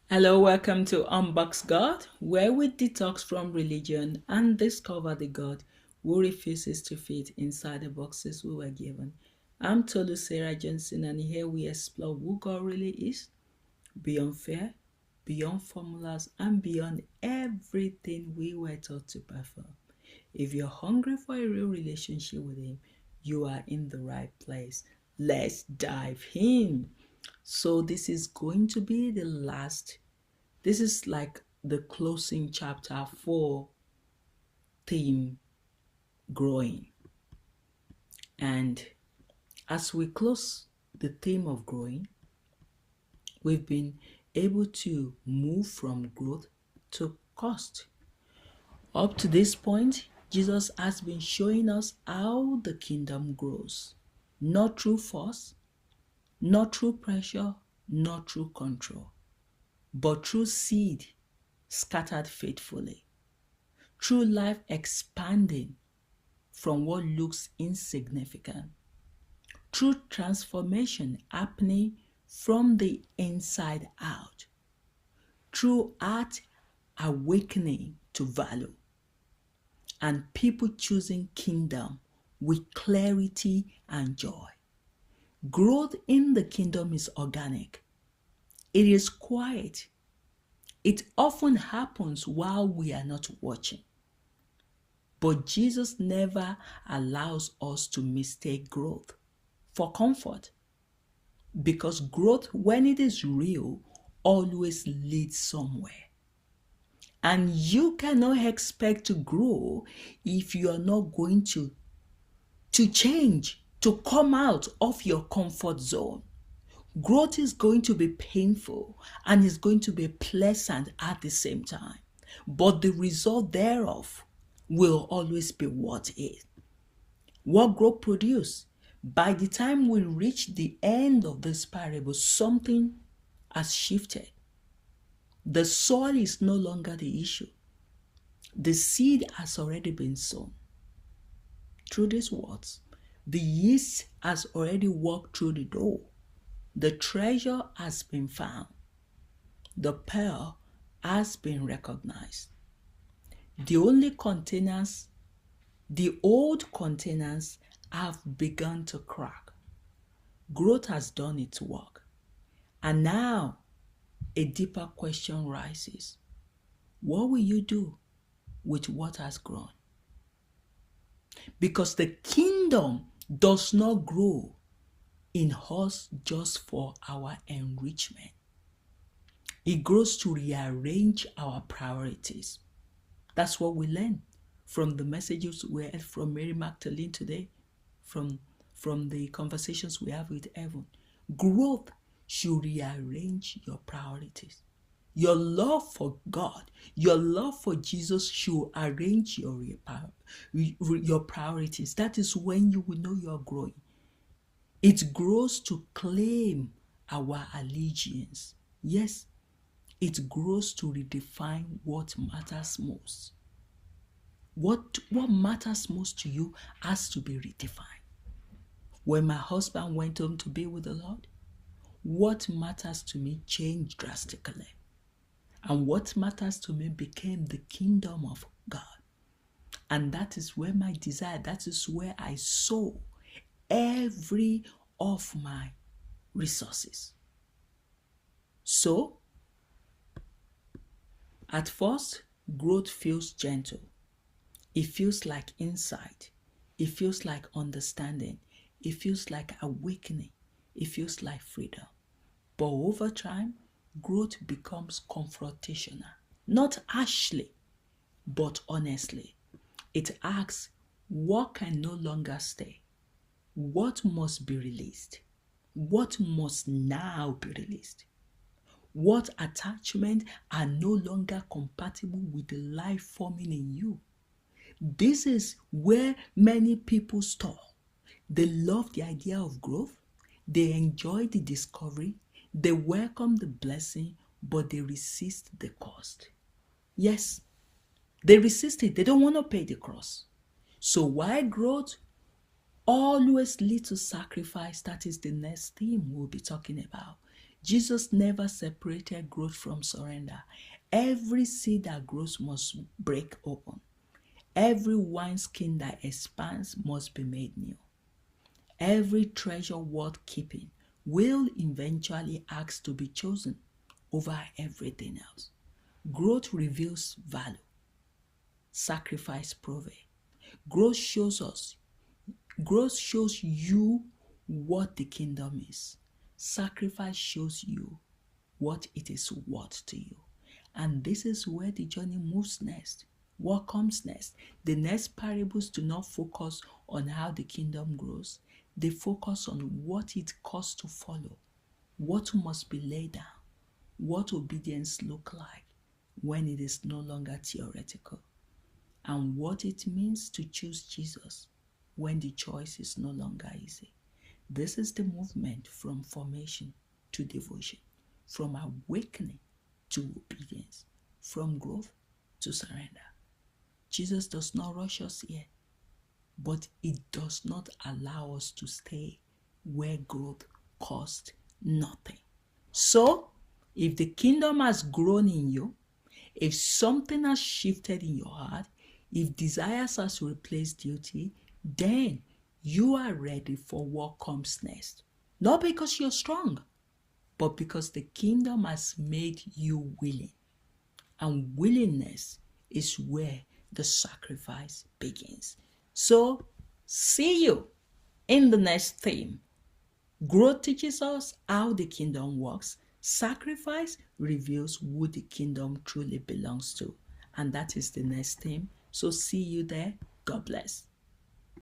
Hello, welcome to Unboxed God, where we detox from religion and discover the God who refuses to fit inside the boxes we were given. I'm Tolu Sarah Johnson, and here we explore who God really is, beyond fear, beyond formulas, and beyond everything we were taught to perform. If you're hungry for a real relationship with Him, you are in the right place. Let's dive in. So, this is going to be the last this is like the closing chapter for theme growing. And as we close the theme of growing, we've been able to move from growth to cost. Up to this point, Jesus has been showing us how the kingdom grows, not through force, not through pressure, not through control, but through seed scattered faithfully, through life expanding from what looks insignificant, through transformation happening from the inside out, through art awakening to value, and people choosing kingdom with clarity and joy. Growth in the kingdom is organic. It is quiet. It often happens while we are not watching. But Jesus never allows us to mistake growth for comfort, because growth, when it is real, always leads somewhere. And you cannot expect to grow if you are not going to change, to come out of your comfort zone. Growth is going to be painful and is going to be pleasant at the same time. But the result thereof will always be what is. What growth produce? By the time we reach the end of this parable, something has shifted. The soil is no longer the issue. The seed has already been sown. Through these words, the yeast has already walked through the door. The treasure has been found. The pearl has been recognized. The old containers have begun to crack. Growth has done its work. And now a deeper question rises. What will you do with what has grown? Because the kingdom does not grow in us just for our enrichment. It grows to rearrange our priorities. That's what we learn from the messages we heard from Mary Magdalene today, from the conversations we have with Evan. Growth should rearrange your priorities. Your love for God, your love for Jesus should arrange your priorities. That is when you will know you're growing. It grows to claim our allegiance. Yes, it grows to redefine what matters most. What matters most to you has to be redefined. When my husband went home to be with the Lord, what matters to me changed drastically. And what matters to me became the kingdom of God. And that is where my desire, that is where I sow every of my resources. So, at first, growth feels gentle. It feels like insight. It feels like understanding. It feels like awakening. It feels like freedom. But over time, growth becomes confrontational. Not harshly, but honestly. It asks, what can no longer stay? What must be released? What must now be released? What attachments are no longer compatible with the life forming in you? This is where many people stop. They love the idea of growth. They enjoy the discovery. They welcome the blessing, but they resist the cost. Yes, they resist it. They don't want to pay the cost. So while growth always leads to sacrifice, that is the next theme we'll be talking about. Jesus never separated growth from surrender. Every seed that grows must break open. Every wineskin that expands must be made new. Every treasure worth keeping will eventually ask to be chosen over everything else. Growth reveals value. Sacrifice proves. Growth shows us. Growth shows you what the kingdom is. Sacrifice shows you what it is worth to you. And this is where the journey moves next. What comes next? The next parables do not focus on how the kingdom grows. They focus on what it costs to follow, what must be laid down, what obedience look like when it is no longer theoretical, and what it means to choose Jesus when the choice is no longer easy. This is the movement from formation to devotion, from awakening to obedience, from growth to surrender. Jesus does not rush us here, but it does not allow us to stay where growth costs nothing. So, if the kingdom has grown in you, if something has shifted in your heart, if desires has replaced duty, then you are ready for what comes next. Not because you're strong, but because the kingdom has made you willing. And willingness is where the sacrifice begins. So, see you in the next theme. Growth teaches us how the kingdom works. Sacrifice reveals who the kingdom truly belongs to. And that is the next theme. So see you there. God bless.